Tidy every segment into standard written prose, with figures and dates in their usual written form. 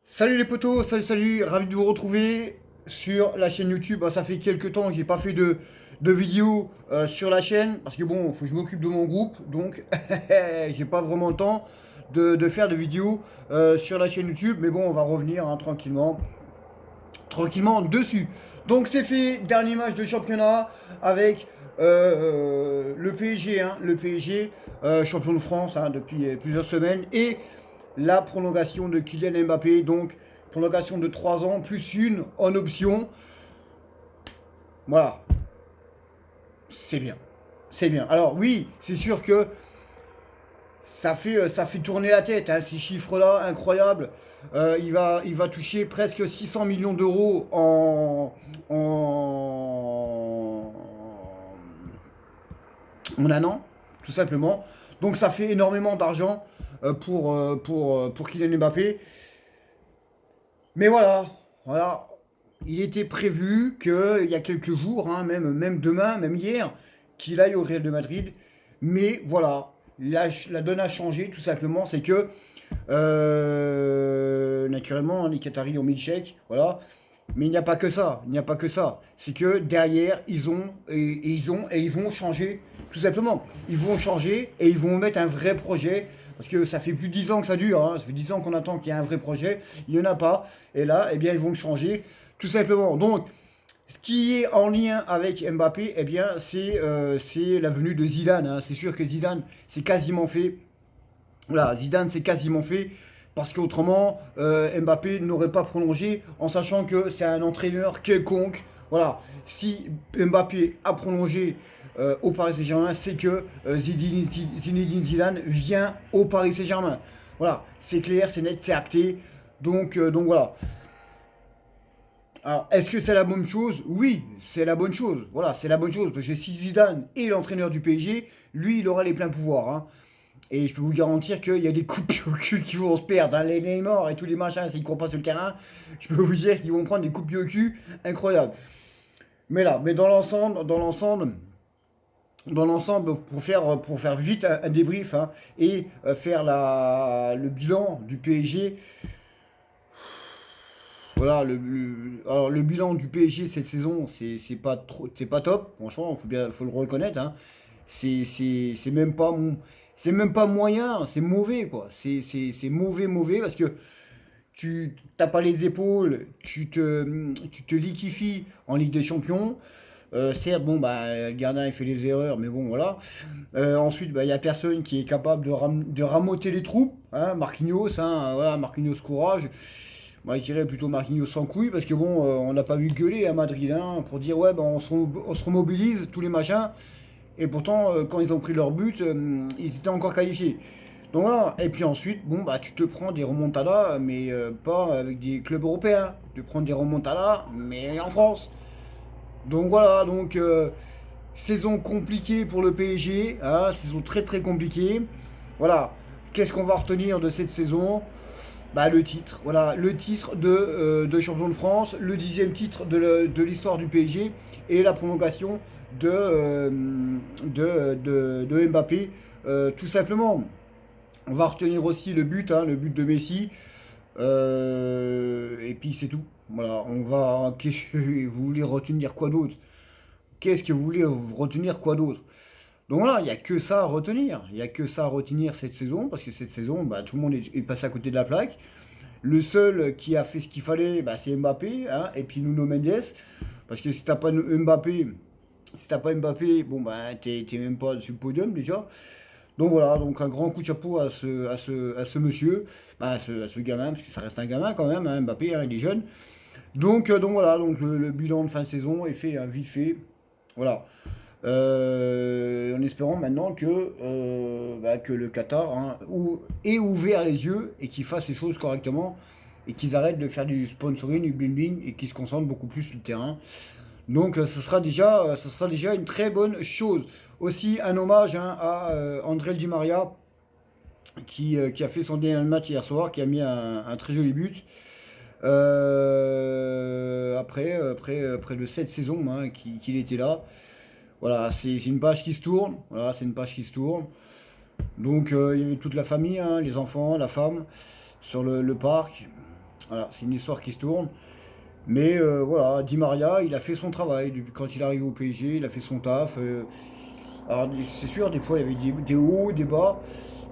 Salut les potos, salut, ravi de vous retrouver sur la chaîne YouTube. Ça fait quelques temps que j'ai pas fait de vidéos sur la chaîne parce que bon, faut que je m'occupe de mon groupe, donc j'ai pas vraiment le temps de faire de vidéos sur la chaîne YouTube. Mais bon, on va revenir hein, tranquillement dessus. Donc c'est fait, dernier match de championnat avec le PSG, le PSG champion de France hein, depuis plusieurs semaines et la prolongation de Kylian Mbappé, donc prolongation de 3 ans plus une en option. Voilà, c'est bien. C'est bien. Alors oui, c'est sûr que ça fait tourner la tête, hein, ces chiffres-là, incroyables. Il va toucher presque 600 millions d'euros en un an, tout simplement. Donc ça fait énormément d'argent pour Kylian Mbappé. Mais voilà, il était prévu qu'il y a quelques jours, hein, même demain, même hier, qu'il aille au Real de Madrid. Mais voilà, la donne a changé, tout simplement. C'est que, naturellement, les Qataris ont mis le chèque, voilà. Mais il n'y a pas que ça, il n'y a pas que ça. C'est que derrière, ils vont changer, tout simplement. Ils vont changer et ils vont mettre un vrai projet. Parce que ça fait plus de 10 ans que ça dure, hein. Ça fait 10 ans qu'on attend qu'il y ait un vrai projet. Il n'y en a pas. Et là, eh bien, ils vont changer, tout simplement. Donc, ce qui est en lien avec Mbappé, eh bien, c'est la venue de Zidane, hein. C'est sûr que Zidane, c'est quasiment fait. Voilà, Zidane, c'est quasiment fait. Parce qu'autrement, Mbappé n'aurait pas prolongé en sachant que c'est un entraîneur quelconque. Voilà, si Mbappé a prolongé au Paris Saint-Germain, c'est que Zinedine Zidane vient au Paris Saint-Germain. Voilà, c'est clair, c'est net, c'est acté. Donc voilà. Alors, est-ce que c'est la bonne chose? Oui, c'est la bonne chose. Voilà, c'est la bonne chose. Parce que si Zidane est l'entraîneur du PSG, lui, il aura les pleins pouvoirs, hein. Et je peux vous garantir qu'il y a des coups au cul qui vont se perdre, hein. Les Neymar et tous les machins, s'ils ne courent pas sur le terrain, je peux vous dire qu'ils vont prendre des coups au cul incroyables. Mais dans l'ensemble, pour faire vite un débrief hein, et faire le bilan du PSG, voilà, alors le bilan du PSG cette saison, c'est pas top, franchement, faut le reconnaître, hein. C'est même pas c'est même pas moyen, c'est mauvais quoi. C'est mauvais parce que tu t'as pas les épaules, tu te liquifies en Ligue des Champions. Certes, bon, bah, le gardien il fait des erreurs, mais bon, voilà. Ensuite, bah, il n'y a personne qui est capable de ramoter les troupes. Hein, Marquinhos, hein, voilà, Marquinhos courage. Moi, je dirais plutôt Marquinhos sans couilles, parce que bon, on n'a pas vu gueuler à Madrid hein, pour dire ouais, ben, on se remobilise, tous les machins. Et pourtant, quand ils ont pris leur but, ils étaient encore qualifiés. Donc voilà, et puis ensuite, bon, bah, tu te prends des remontadas, mais pas avec des clubs européens. Tu te prends des remontadas, mais en France. Donc voilà, saison compliquée pour le PSG, hein, saison très compliquée. Voilà, qu'est-ce qu'on va retenir de cette saison? Bah, le titre, voilà, le titre de champion de France, le 10e titre de l'histoire du PSG et la prolongation de Mbappé, tout simplement. On va retenir aussi le but de Messi, et puis c'est tout. Voilà, qu'est-ce que vous voulez retenir quoi d'autre? Qu'est-ce que vous voulez retenir quoi d'autre? Donc voilà, il n'y a que ça à retenir. Il n'y a que ça à retenir cette saison, parce que cette saison, bah, tout le monde est passé à côté de la plaque. Le seul qui a fait ce qu'il fallait, bah, c'est Mbappé, hein, et puis Nuno Mendes. Parce que si t'as pas Mbappé, bon bah t'es même pas sur le podium déjà. Donc voilà, donc un grand coup de chapeau à ce monsieur, bah, à ce gamin, parce que ça reste un gamin quand même, hein, Mbappé, hein, il est jeune. Donc voilà, donc le bilan de fin de saison est fait, hein, vite fait. Voilà. En espérant maintenant que le Qatar hein, ait ouvert les yeux et qu'il fasse les choses correctement et qu'ils arrêtent de faire du sponsoring, du bling et qu'ils se concentrent beaucoup plus sur le terrain. Donc ce sera déjà une très bonne chose. Aussi un hommage hein, à André Di Maria qui a fait son dernier match hier soir, qui a mis un très joli but. Après de 7 saisons hein, qu'il était là. Voilà, c'est une page qui se tourne. Voilà, c'est une page qui se tourne. Donc il y avait toute la famille, hein, les enfants, la femme, sur le parc. Voilà, c'est une histoire qui se tourne. Mais voilà, Di Maria, il a fait son travail. Quand il est arrivé au PSG, il a fait son taf. Alors c'est sûr, des fois il y avait des hauts, des bas.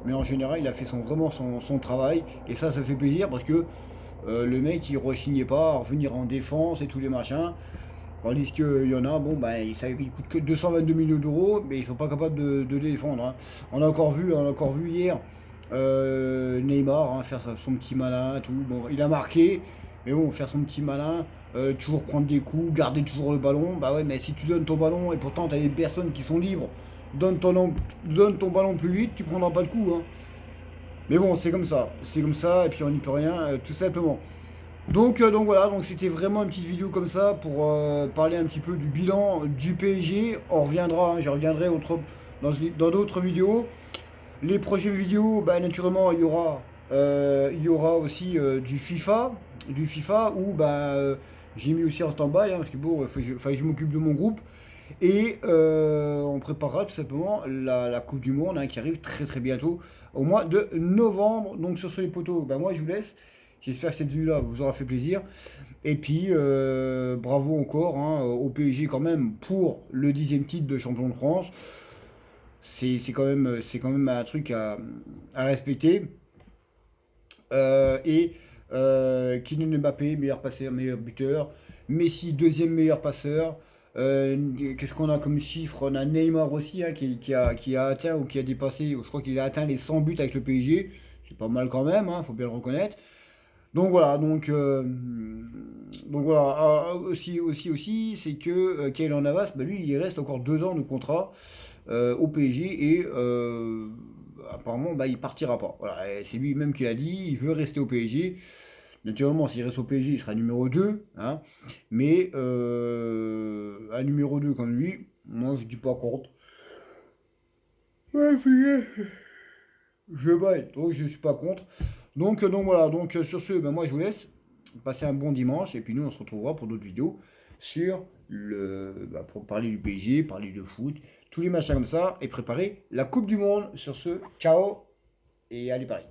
Mais en général, il a fait vraiment son travail. Et ça fait plaisir parce que le mec, il rechignait pas à revenir en défense et tous les machins. Tandis qu'il y en a, bon, ben, il coûte que 222 millions d'euros, mais ils sont pas capables de les défendre, hein. On a encore vu hier Neymar, hein, faire son petit malin, tout. Bon, il a marqué, mais bon, faire son petit malin, toujours prendre des coups, garder toujours le ballon. Bah ouais, mais si tu donnes ton ballon et pourtant tu as des personnes qui sont libres, donne ton ballon plus vite, tu prendras pas de coups, hein. Mais bon, c'est comme ça, et puis on n'y peut rien, tout simplement. Donc voilà, donc c'était vraiment une petite vidéo comme ça pour parler un petit peu du bilan du PSG. On reviendra, hein, je reviendrai dans d'autres vidéos. Les prochaines vidéos, bah, naturellement, il y aura aussi du FIFA où bah, j'ai mis aussi en stand-by, hein, parce que bon, fallait que je m'occupe de mon groupe. Et on préparera tout simplement la Coupe du Monde, hein, qui arrive très très bientôt, au mois de novembre. Donc sur ce les poteaux, bah, moi je vous laisse. J'espère que cette vidéo-là vous aura fait plaisir. Et puis bravo encore, hein, au PSG quand même pour le 10e titre de champion de France. C'est quand même un truc à respecter. Et Kylian Mbappé, meilleur passeur, meilleur buteur. Messi, deuxième meilleur passeur. Qu'est-ce qu'on a comme chiffre? On a Neymar aussi, hein, qui a atteint ou qui a dépassé, je crois qu'il a atteint les 100 buts avec le PSG. C'est pas mal quand même, hein, faut bien le reconnaître. Donc voilà, donc voilà. Ah, aussi, c'est que Keylor Navas, bah, lui, il reste encore 2 ans de contrat au PSG et apparemment, bah, il partira pas. Voilà, et c'est lui-même qui l'a dit, il veut rester au PSG. Naturellement, s'il reste au PSG, il sera numéro 2, hein, mais un numéro 2 comme lui, moi je dis pas contre. Ouais, je vais être, donc je suis pas contre. Donc voilà, donc sur ce, ben moi je vous laisse. Passez un bon dimanche et puis nous on se retrouvera pour d'autres vidéos sur pour parler du PSG, parler de foot, tous les machins comme ça et préparer la Coupe du Monde. Sur ce, ciao et allez Paris.